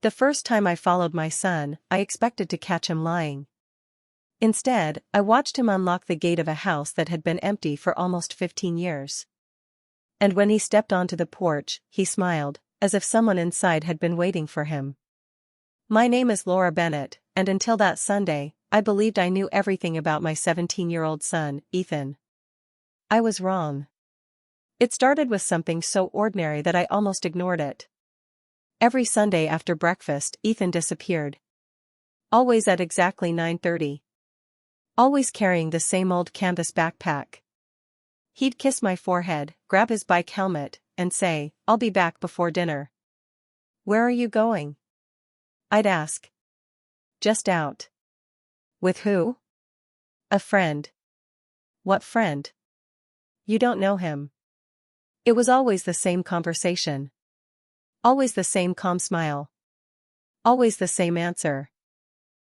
The first time I followed my son, I expected to catch him lying. Instead, I watched him unlock the gate of a house that had been empty for almost 15 years. And when he stepped onto the porch, he smiled, as if someone inside had been waiting for him. My name is Laura Bennett, and until that Sunday, I believed I knew everything about my 17-year-old son, Ethan. I was wrong. It started with something so ordinary that I almost ignored it. Every Sunday after breakfast, Ethan disappeared. Always at exactly 9:30. Always carrying the same old canvas backpack. He'd kiss my forehead, grab his bike helmet, and say, "I'll be back before dinner." "Where are you going?" I'd ask. "Just out." "With who?" "A friend." "What friend?" "You don't know him." It was always the same conversation. Always the same calm smile. Always the same answer.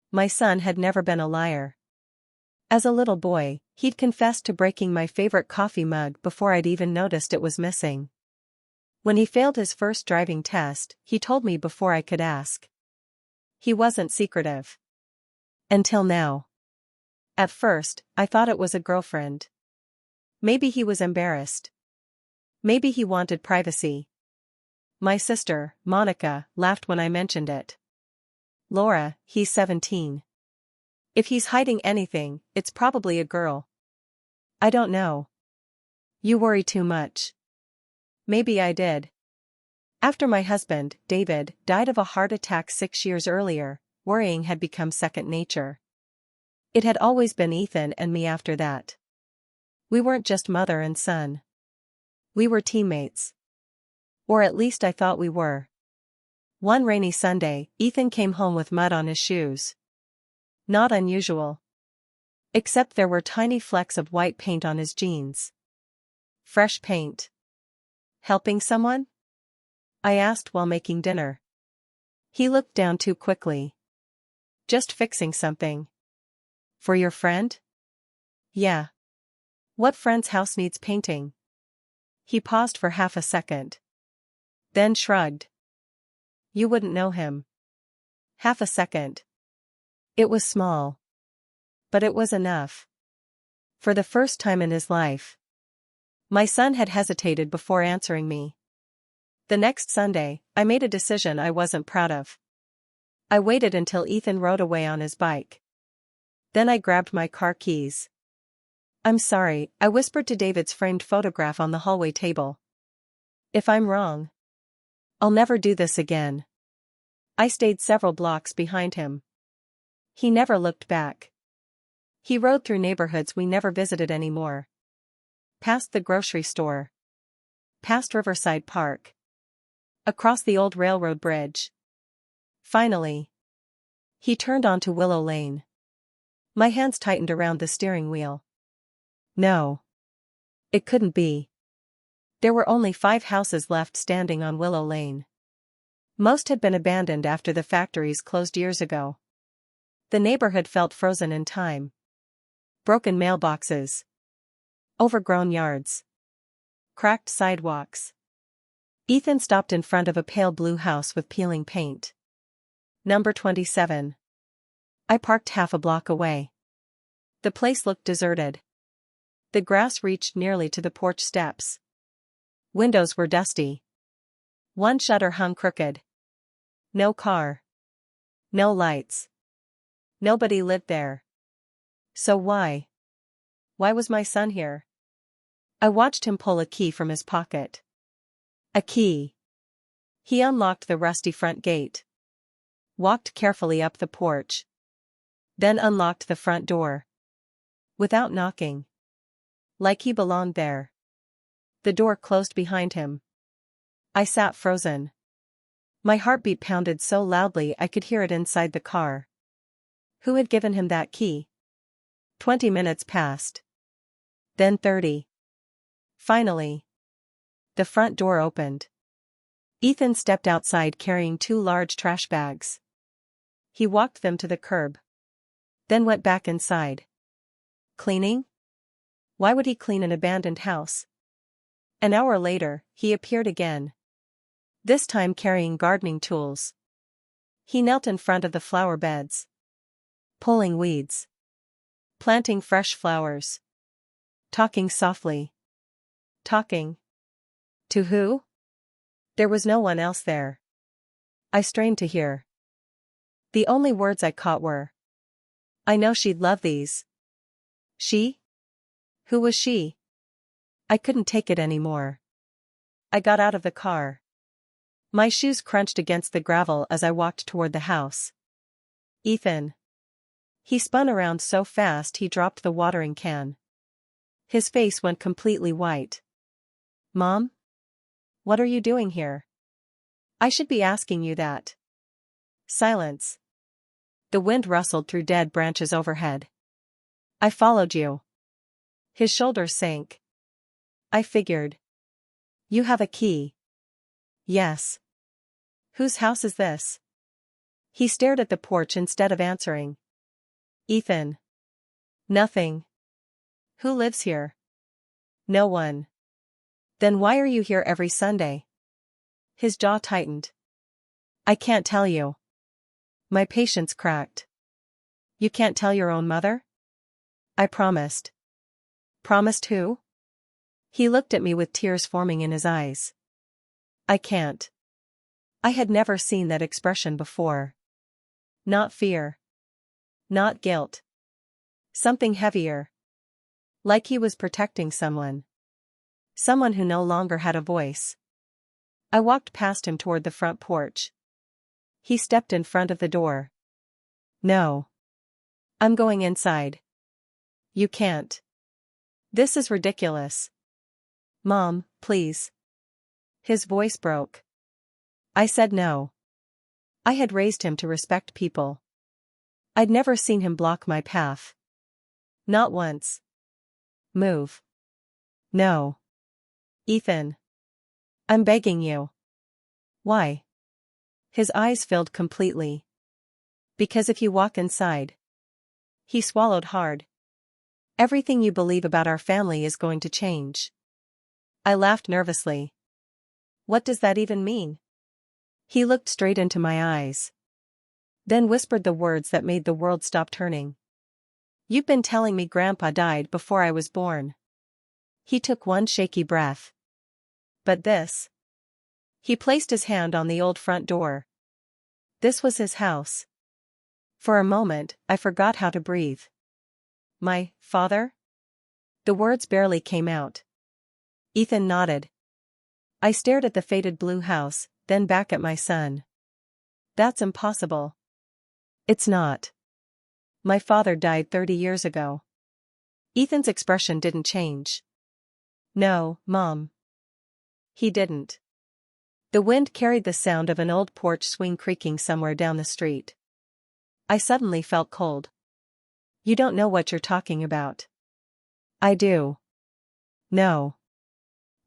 My son had never been a liar. As a little boy, he'd confessed to breaking my favorite coffee mug before I'd even noticed it was missing. When he failed his first driving test, he told me before I could ask. He wasn't secretive. Until now. At first, I thought it was a girlfriend. Maybe he was embarrassed. Maybe he wanted privacy. My sister, Monica, laughed when I mentioned it. "Laura, he's 17. If he's hiding anything, it's probably a girl." "I don't know." "You worry too much." Maybe I did. After my husband, David, died of a heart attack 6 years earlier, worrying had become second nature. It had always been Ethan and me after that. We weren't just mother and son. We were teammates. Or at least I thought we were. One rainy Sunday, Ethan came home with mud on his shoes. Not unusual. Except there were tiny flecks of white paint on his jeans. Fresh paint. "Helping someone?" I asked while making dinner. He looked down too quickly. "Just fixing something." "For your friend?" "Yeah." "What friend's house needs painting?" He paused for half a second. Then shrugged. "You wouldn't know him." Half a second. It was small. But it was enough. For the first time in his life. My son had hesitated before answering me. The next Sunday, I made a decision I wasn't proud of. I waited until Ethan rode away on his bike. Then I grabbed my car keys. "I'm sorry," I whispered to David's framed photograph on the hallway table. "If I'm wrong, I'll never do this again." I stayed several blocks behind him. He never looked back. He rode through neighborhoods we never visited anymore. Past the grocery store. Past Riverside Park. Across the old railroad bridge. Finally, he turned onto Willow Lane. My hands tightened around the steering wheel. No. It couldn't be. There were only 5 houses left standing on Willow Lane. Most had been abandoned after the factories closed years ago. The neighborhood felt frozen in time. Broken mailboxes. Overgrown yards. Cracked sidewalks. Ethan stopped in front of a pale blue house with peeling paint. Number 27. I parked half a block away. The place looked deserted. The grass reached nearly to the porch steps. Windows were dusty. One shutter hung crooked. No car. No lights. Nobody lived there. So why? Why was my son here? I watched him pull a key from his pocket. A key. He unlocked the rusty front gate. Walked carefully up the porch. Then unlocked the front door. Without knocking. Like he belonged there. The door closed behind him. I sat frozen. My heartbeat pounded so loudly I could hear it inside the car. Who had given him that key? 20 minutes passed. Then 30. Finally, the front door opened. Ethan stepped outside carrying 2 large trash bags. He walked them to the curb. Then went back inside. Cleaning? Why would he clean an abandoned house? An hour later, he appeared again. This time carrying gardening tools. He knelt in front of the flower beds, pulling weeds, planting fresh flowers, talking softly. Talking. To who? There was no one else there. I strained to hear. The only words I caught were, "I know she'd love these." She? Who was she? I couldn't take it anymore. I got out of the car. My shoes crunched against the gravel as I walked toward the house. Ethan. He spun around so fast he dropped the watering can. His face went completely white. Mom? What are you doing here? I should be asking you that. Silence. The wind rustled through dead branches overhead. I followed you. His shoulders sank. I figured. You have a key. Yes. Whose house is this? He stared at the porch instead of answering. Ethan. Nothing. Who lives here? No one. Then why are you here every Sunday? His jaw tightened. I can't tell you. My patience cracked. You can't tell your own mother? I promised. Promised who? He looked at me with tears forming in his eyes. I can't. I had never seen that expression before. Not fear. Not guilt. Something heavier. Like he was protecting someone. Someone who no longer had a voice. I walked past him toward the front porch. He stepped in front of the door. No. I'm going inside. You can't. This is ridiculous. Mom, please. His voice broke. I said no. I had raised him to respect people. I'd never seen him block my path. Not once. Move. No. Ethan. I'm begging you. Why? His eyes filled completely. Because if you walk inside. He swallowed hard. Everything you believe about our family is going to change. I laughed nervously. What does that even mean? He looked straight into my eyes. Then whispered the words that made the world stop turning. You've been telling me Grandpa died before I was born. He took one shaky breath. But this. He placed his hand on the old front door. This was his house. For a moment, I forgot how to breathe. My father? The words barely came out. Ethan nodded. I stared at the faded blue house, then back at my son. That's impossible. It's not. My father died 30 years ago. Ethan's expression didn't change. No, Mom. He didn't. The wind carried the sound of an old porch swing creaking somewhere down the street. I suddenly felt cold. You don't know what you're talking about. I do. No.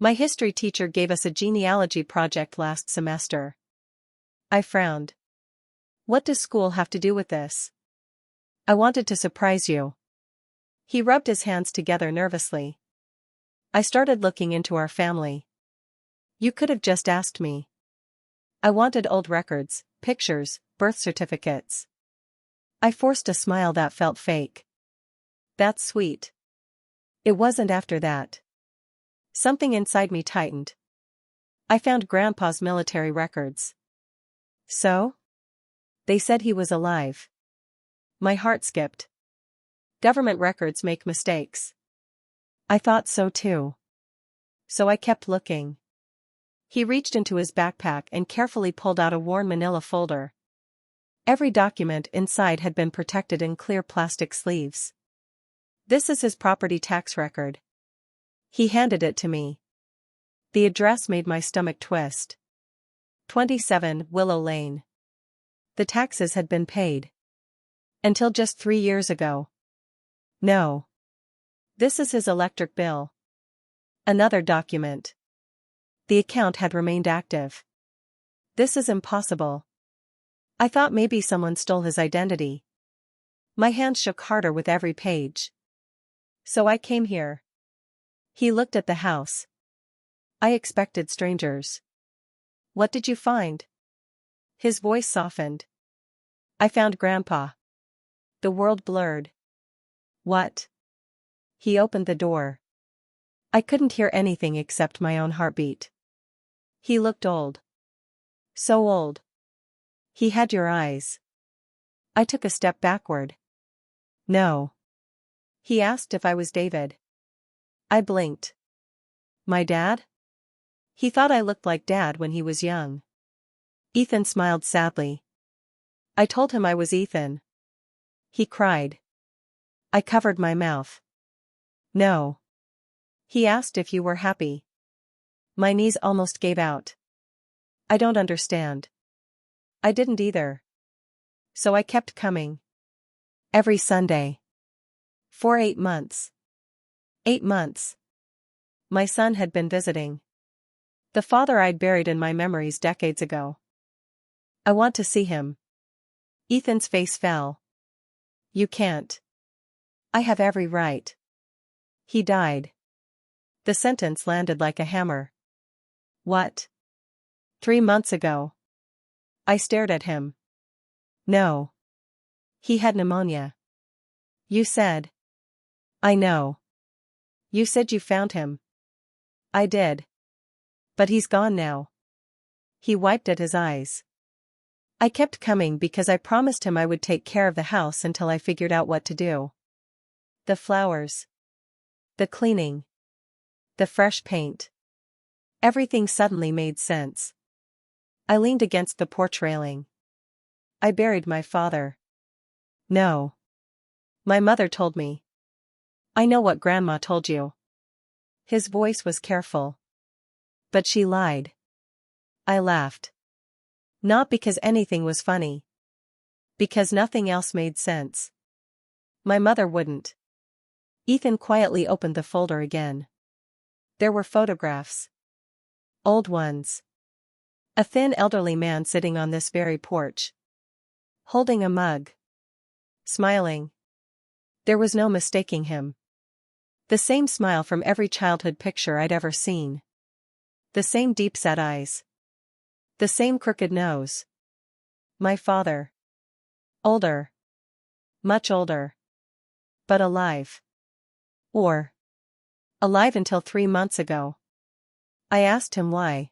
My history teacher gave us a genealogy project last semester. I frowned. What does school have to do with this? I wanted to surprise you. He rubbed his hands together nervously. I started looking into our family. You could have just asked me. I wanted old records, pictures, birth certificates. I forced a smile that felt fake. That's sweet. It wasn't after that. Something inside me tightened. I found Grandpa's military records. So? They said he was alive. My heart skipped. Government records make mistakes. I thought so too. So I kept looking. He reached into his backpack and carefully pulled out a worn manila folder. Every document inside had been protected in clear plastic sleeves. This is his property tax record. He handed it to me. The address made my stomach twist. 27 Willow Lane. The taxes had been paid. Until just 3 years ago. No. This is his electric bill. Another document. The account had remained active. This is impossible. I thought maybe someone stole his identity. My hand shook harder with every page. So I came here. He looked at the house. I expected strangers. What did you find? His voice softened. I found Grandpa. The world blurred. What? He opened the door. I couldn't hear anything except my own heartbeat. He looked old. So old. He had your eyes. I took a step backward. No. He asked if I was David. I blinked. My dad? He thought I looked like Dad when he was young. Ethan smiled sadly. I told him I was Ethan. He cried. I covered my mouth. No. He asked if you were happy. My knees almost gave out. I don't understand. I didn't either. So I kept coming. Every Sunday. For 8 months. 8 months. My son had been visiting. The father I'd buried in my memories decades ago. I want to see him. Ethan's face fell. You can't. I have every right. He died. The sentence landed like a hammer. What? 3 months ago. I stared at him. No. He had pneumonia. You said. I know. You said you found him. I did. But he's gone now. He wiped at his eyes. I kept coming because I promised him I would take care of the house until I figured out what to do. The flowers. The cleaning. The fresh paint. Everything suddenly made sense. I leaned against the porch railing. I buried my father. No. My mother told me. I know what Grandma told you. His voice was careful. But she lied. I laughed. Not because anything was funny. Because nothing else made sense. My mother wouldn't. Ethan quietly opened the folder again. There were photographs. Old ones. A thin elderly man sitting on this very porch. Holding a mug. Smiling. There was no mistaking him. The same smile from every childhood picture I'd ever seen. The same deep-set eyes. The same crooked nose. My father. Older. Much older. But alive. Or. Alive until 3 months ago. I asked him why.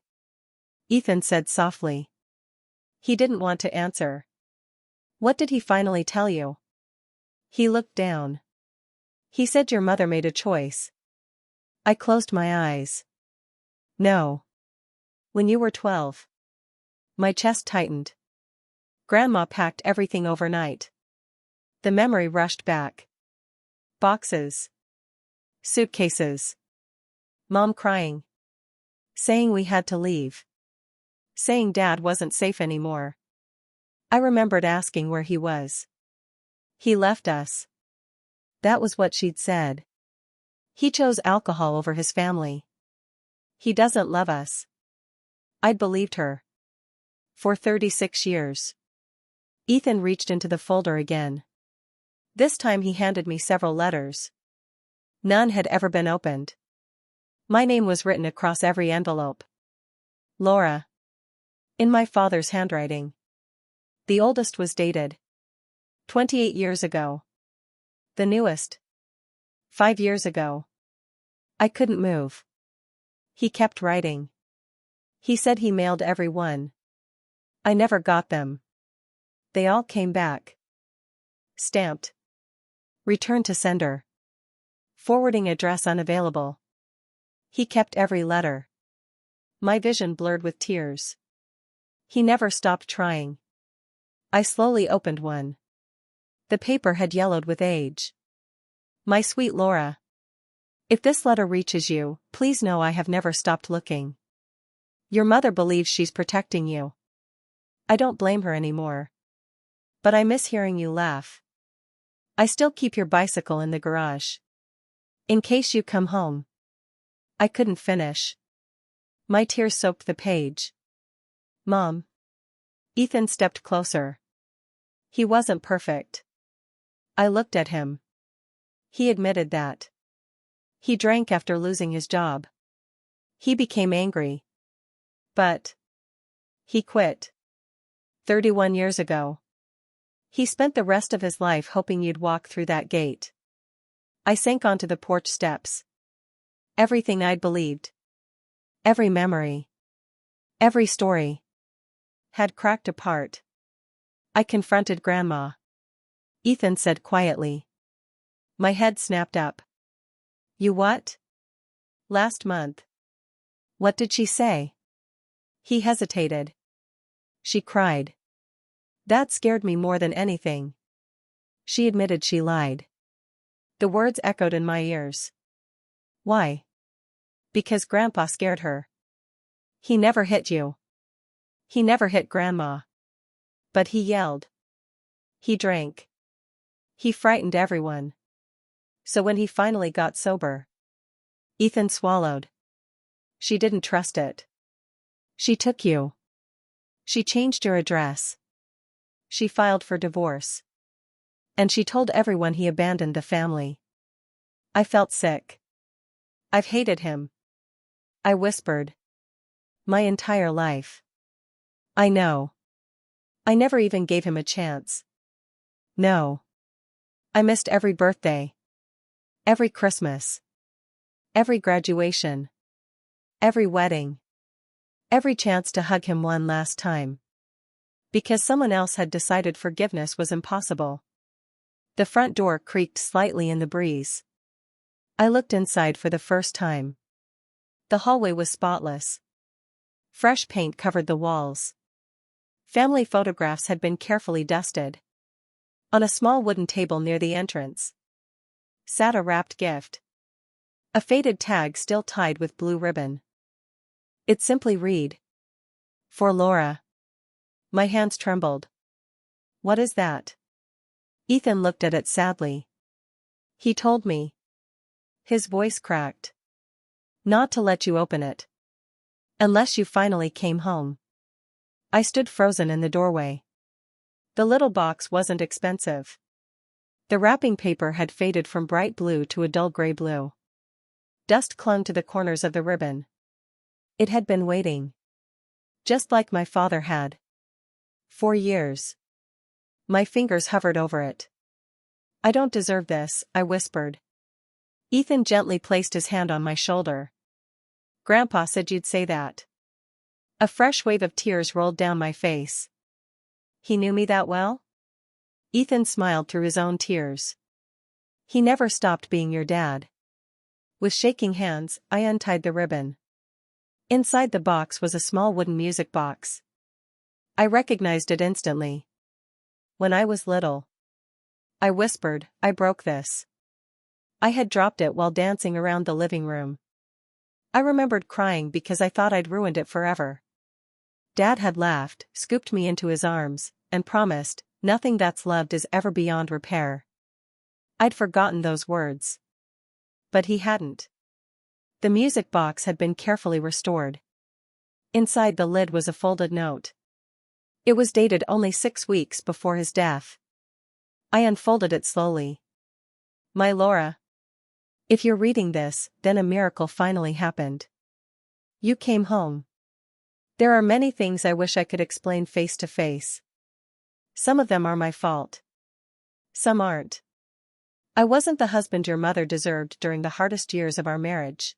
Ethan said softly. He didn't want to answer. What did he finally tell you? He looked down. He said your mother made a choice. I closed my eyes. No. When you were 12. My chest tightened. Grandma packed everything overnight. The memory rushed back. Boxes. Suitcases. Mom crying. Saying we had to leave. Saying Dad wasn't safe anymore. I remembered asking where he was. He left us. That was what she'd said. He chose alcohol over his family. He doesn't love us. I'd believed her. For 36 years. Ethan reached into the folder again. This time he handed me several letters. None had ever been opened. My name was written across every envelope. Laura. In my father's handwriting. The oldest was dated 28 years ago. The newest 5 years ago. I couldn't move. He kept writing. He said he mailed every one. I never got them. They all came back. Stamped. Return to sender. Forwarding address unavailable. He kept every letter. My vision blurred with tears. He never stopped trying. I slowly opened one. The paper had yellowed with age. My sweet Laura. If this letter reaches you, please know I have never stopped looking. Your mother believes she's protecting you. I don't blame her anymore. But I miss hearing you laugh. I still keep your bicycle in the garage. In case you come home. I couldn't finish. My tears soaked the page. Mom. Ethan stepped closer. He wasn't perfect. I looked at him. He admitted that. He drank after losing his job. He became angry. But he quit. 31 years ago. He spent the rest of his life hoping you'd walk through that gate. I sank onto the porch steps. Everything I'd believed, every memory, every story, had cracked apart. I confronted Grandma. Ethan said quietly. My head snapped up. You what? Last month. What did she say? He hesitated. She cried. That scared me more than anything. She admitted she lied. The words echoed in my ears. Why? Because Grandpa scared her. He never hit you. He never hit Grandma. But he yelled. He drank. He frightened everyone. So when he finally got sober. Ethan swallowed. She didn't trust it. She took you. She changed your address. She filed for divorce. And she told everyone he abandoned the family. I felt sick. I've hated him. I whispered. My entire life. I know. I never even gave him a chance. No. I missed every birthday. Every Christmas. Every graduation. Every wedding. Every chance to hug him one last time. Because someone else had decided forgiveness was impossible. The front door creaked slightly in the breeze. I looked inside for the first time. The hallway was spotless. Fresh paint covered the walls. Family photographs had been carefully dusted. On a small wooden table near the entrance sat a wrapped gift. A faded tag still tied with blue ribbon. It simply read. For Laura. My hands trembled. What is that? Ethan looked at it sadly. He told me. His voice cracked. Not to let you open it. Unless you finally came home. I stood frozen in the doorway. The little box wasn't expensive. The wrapping paper had faded from bright blue to a dull gray blue. Dust clung to the corners of the ribbon. It had been waiting. Just like my father had. 4 years. My fingers hovered over it. I don't deserve this, I whispered. Ethan gently placed his hand on my shoulder. Grandpa said you'd say that. A fresh wave of tears rolled down my face. He knew me that well? Ethan smiled through his own tears. He never stopped being your dad. With shaking hands, I untied the ribbon. Inside the box was a small wooden music box. I recognized it instantly. When I was little. I whispered, I broke this. I had dropped it while dancing around the living room. I remembered crying because I thought I'd ruined it forever. Dad had laughed, scooped me into his arms, and promised, nothing that's loved is ever beyond repair. I'd forgotten those words. But he hadn't. The music box had been carefully restored. Inside the lid was a folded note. It was dated only 6 weeks before his death. I unfolded it slowly. My Laura. If you're reading this, then a miracle finally happened. You came home. There are many things I wish I could explain face to face. Some of them are my fault. Some aren't. I wasn't the husband your mother deserved during the hardest years of our marriage.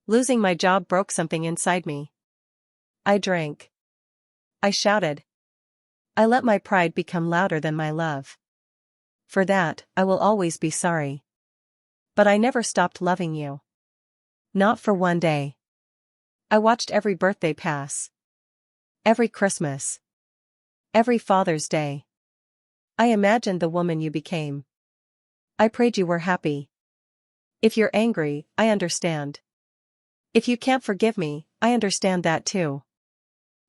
Losing my job broke something inside me. I drank. I shouted. I let my pride become louder than my love. For that, I will always be sorry. But I never stopped loving you. Not for one day. I watched every birthday pass. Every Christmas. Every Father's Day. I imagined the woman you became. I prayed you were happy. If you're angry, I understand. If you can't forgive me, I understand that too.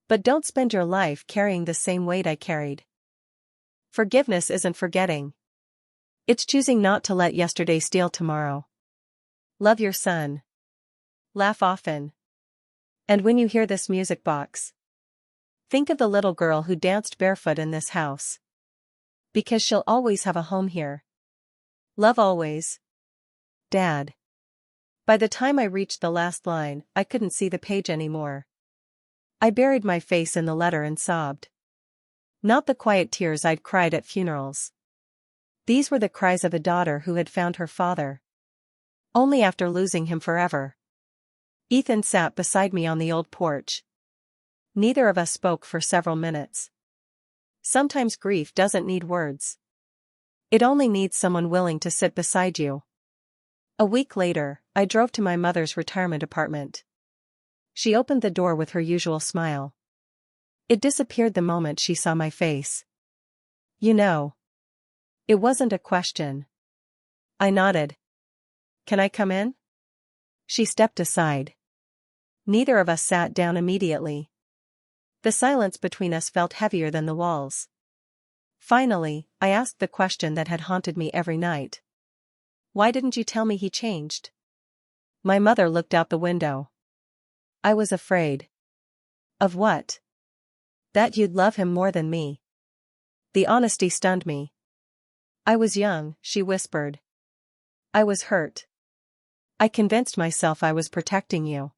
But don't spend your life carrying the same weight I carried. Forgiveness isn't forgetting. It's choosing not to let yesterday steal tomorrow. Love your son. Laugh often. And when you hear this music box, think of the little girl who danced barefoot in this house. Because she'll always have a home here. Love always. Dad. By the time I reached the last line, I couldn't see the page anymore. I buried my face in the letter and sobbed. Not the quiet tears I'd cried at funerals. These were the cries of a daughter who had found her father. Only after losing him forever. Ethan sat beside me on the old porch. Neither of us spoke for several minutes. Sometimes grief doesn't need words. It only needs someone willing to sit beside you. A week later, I drove to my mother's retirement apartment. She opened the door with her usual smile. It disappeared the moment she saw my face. You know. It wasn't a question. I nodded. Can I come in? She stepped aside. Neither of us sat down immediately. The silence between us felt heavier than the walls. Finally, I asked the question that had haunted me every night. Why didn't you tell me he changed? My mother looked out the window. I was afraid. Of what? That you'd love him more than me. The honesty stunned me. I was young, she whispered. I was hurt. I convinced myself I was protecting you.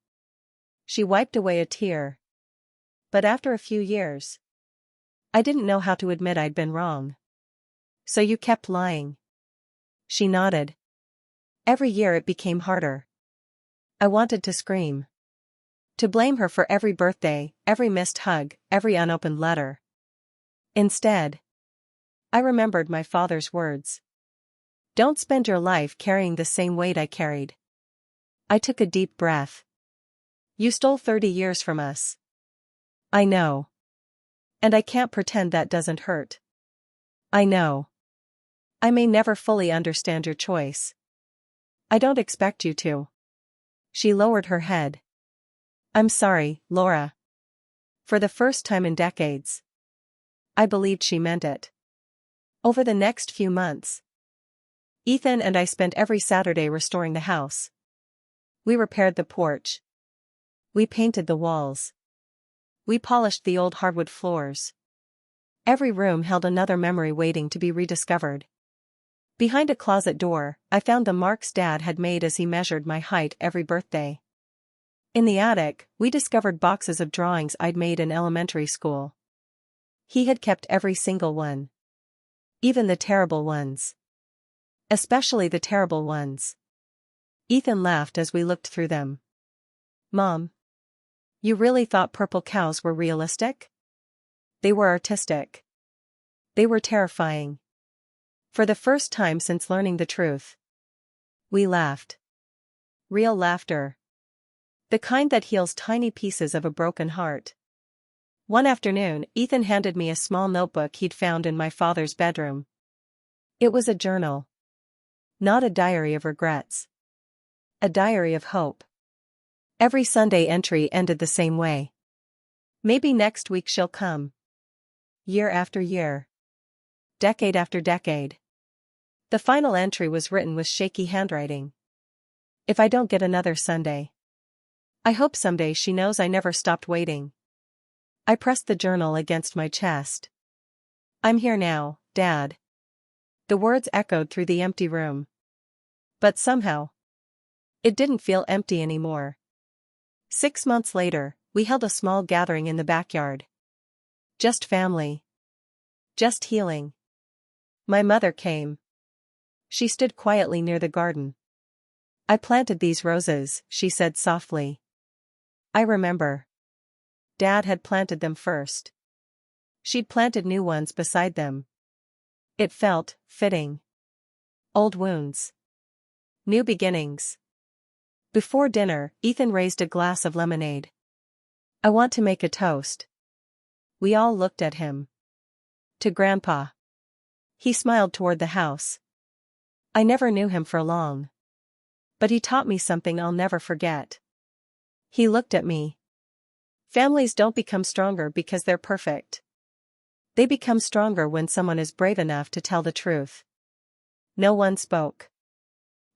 She wiped away a tear. But after a few years, I didn't know how to admit I'd been wrong. So you kept lying. She nodded. Every year it became harder. I wanted to scream. To blame her for every birthday, every missed hug, every unopened letter. Instead, I remembered my father's words. Don't spend your life carrying the same weight I carried. I took a deep breath. You stole 30 years from us. I know. And I can't pretend that doesn't hurt. I know. I may never fully understand your choice. I don't expect you to. She lowered her head. I'm sorry, Laura. For the first time in decades. I believed she meant it. Over the next few months, Ethan and I spent every Saturday restoring the house. We repaired the porch. We painted the walls. We polished the old hardwood floors. Every room held another memory waiting to be rediscovered. Behind a closet door, I found the marks Dad had made as he measured my height every birthday. In the attic, we discovered boxes of drawings I'd made in elementary school. He had kept every single one. Even the terrible ones. Especially the terrible ones. Ethan laughed as we looked through them. Mom. You really thought purple cows were realistic? They were artistic. They were terrifying. For the first time since learning the truth. We laughed. Real laughter. The kind that heals tiny pieces of a broken heart. One afternoon, Ethan handed me a small notebook he'd found in my father's bedroom. It was a journal. Not a diary of regrets. A diary of hope. Every Sunday entry ended the same way. Maybe next week she'll come. Year after year. Decade after decade. The final entry was written with shaky handwriting. If I don't get another Sunday. I hope someday she knows I never stopped waiting. I pressed the journal against my chest. I'm here now, Dad. The words echoed through the empty room. But somehow, it didn't feel empty anymore. 6 months later, we held a small gathering in the backyard. Just family. Just healing. My mother came. She stood quietly near the garden. I planted these roses, she said softly. I remember. Dad had planted them first. She'd planted new ones beside them. It felt fitting. Old wounds. New beginnings. Before dinner, Ethan raised a glass of lemonade. I want to make a toast. We all looked at him. To Grandpa. He smiled toward the house. I never knew him for long. But he taught me something I'll never forget. He looked at me. Families don't become stronger because they're perfect. They become stronger when someone is brave enough to tell the truth. No one spoke.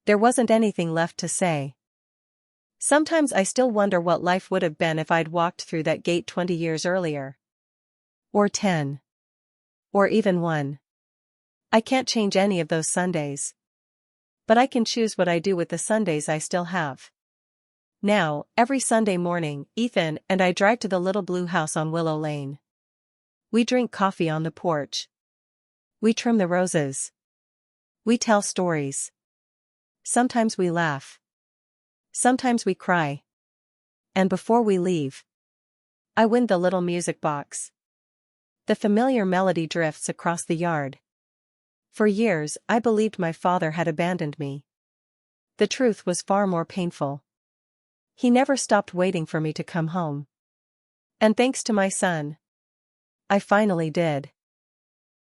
There wasn't anything left to say. Sometimes I still wonder what life would have been if I'd walked through that gate 20 years earlier. Or 10. Or even 1. I can't change any of those Sundays. But I can choose what I do with the Sundays I still have. Now, every Sunday morning, Ethan and I drive to the little blue house on Willow Lane. We drink coffee on the porch. We trim the roses. We tell stories. Sometimes we laugh. Sometimes we cry. And before we leave, I win the little music box. The familiar melody drifts across the yard. For years, I believed my father had abandoned me. The truth was far more painful. He never stopped waiting for me to come home. And thanks to my son, I finally did.